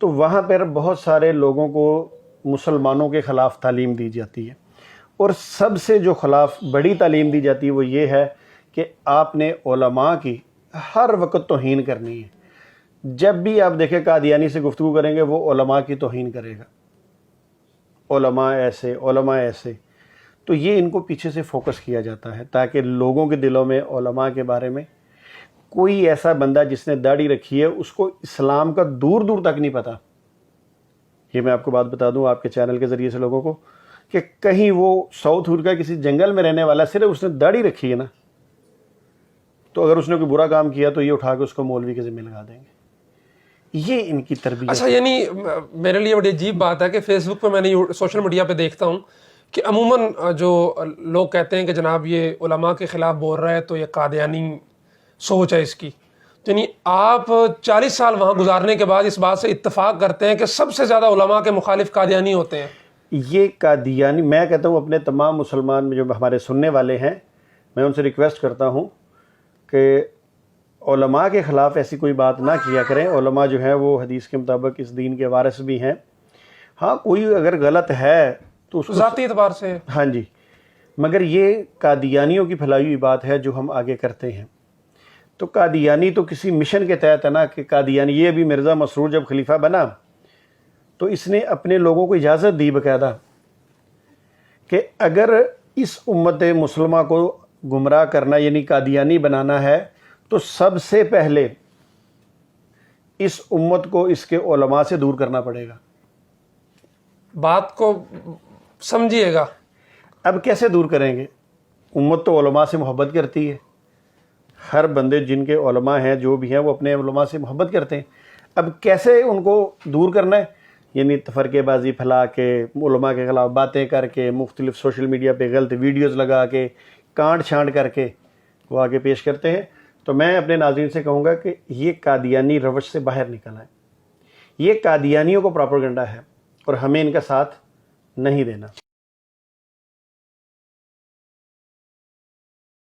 تو وہاں پر بہت سارے لوگوں کو مسلمانوں کے خلاف تعلیم دی جاتی ہے، اور سب سے جو خلاف بڑی تعلیم دی جاتی ہے وہ یہ ہے کہ آپ نے علماء کی ہر وقت توہین کرنی ہے۔ جب بھی آپ دیکھیں قادیانی سے گفتگو کریں گے وہ علماء کی توہین کرے گا، علماء ایسے، علماء ایسے۔ تو یہ ان کو پیچھے سے فوکس کیا جاتا ہے تاکہ لوگوں کے دلوں میں علماء کے بارے میں کوئی ایسا بندہ جس نے داڑھی رکھی ہے اس کو اسلام کا دور دور تک نہیں پتا۔ یہ میں آپ کو بات بتا دوں آپ کے چینل کے ذریعے سے لوگوں کو کہ کہیں وہ ساؤتھ افریقہ کسی جنگل میں رہنے والا صرف اس نے داڑھی رکھی ہے نا، تو اگر اس نے کوئی برا کام کیا تو یہ اٹھا کے اس کو مولوی کے ذمہ لگا دیں گے۔ یہ ان کی تربیت۔ اچھا، یعنی میرے لیے بڑی عجیب بات ہے کہ فیس بک پہ میں نے سوشل میڈیا پہ دیکھتا ہوں کہ عموماً جو لوگ کہتے ہیں کہ جناب یہ علماء کے خلاف بول رہا ہے تو یہ قادیانی سوچ ہے اس کی، یعنی آپ 40 سال وہاں گزارنے کے بعد اس بات سے اتفاق کرتے ہیں کہ سب سے زیادہ علماء کے مخالف قادیانی ہوتے ہیں۔ یہ قادیانی، میں کہتا ہوں اپنے تمام مسلمان جو ہمارے سننے والے ہیں میں ان سے ریکویسٹ کرتا ہوں کہ علماء کے خلاف ایسی کوئی بات نہ کیا کریں۔ علماء جو ہیں وہ حدیث کے مطابق اس دین کے وارث بھی ہیں۔ ہاں کوئی اگر غلط ہے تو اس کو ذاتی اعتبار سے، ہاں جی، مگر یہ قادیانیوں کی پھیلائی ہوئی بات ہے جو ہم آگے کرتے ہیں۔ تو قادیانی تو کسی مشن کے تحت ہے نا کہ قادیانی، یہ ابھی مرزا مسرور جب خلیفہ بنا تو اس نے اپنے لوگوں کو اجازت دی باقاعدہ کہ اگر اس امت مسلمہ کو گمراہ کرنا یعنی قادیانی بنانا ہے تو سب سے پہلے اس امت کو اس کے علماء سے دور کرنا پڑے گا۔ بات کو سمجھیے گا۔ اب کیسے دور کریں گے؟ امت تو علماء سے محبت کرتی ہے، ہر بندے جن کے علماء ہیں جو بھی ہیں وہ اپنے علماء سے محبت کرتے ہیں۔ اب کیسے ان کو دور کرنا ہے؟ یعنی تفرقے بازی پھیلا کے، علماء کے خلاف باتیں کر کے، مختلف سوشل میڈیا پہ غلط ویڈیوز لگا کے، کانٹ چھانٹ کر کے وہ آگے پیش کرتے ہیں۔ تو میں اپنے ناظرین سے کہوں گا کہ یہ قادیانی روش سے باہر نکل آئے۔ یہ قادیانیوں کو پراپیگنڈا ہے اور ہمیں ان کا ساتھ نہیں دینا۔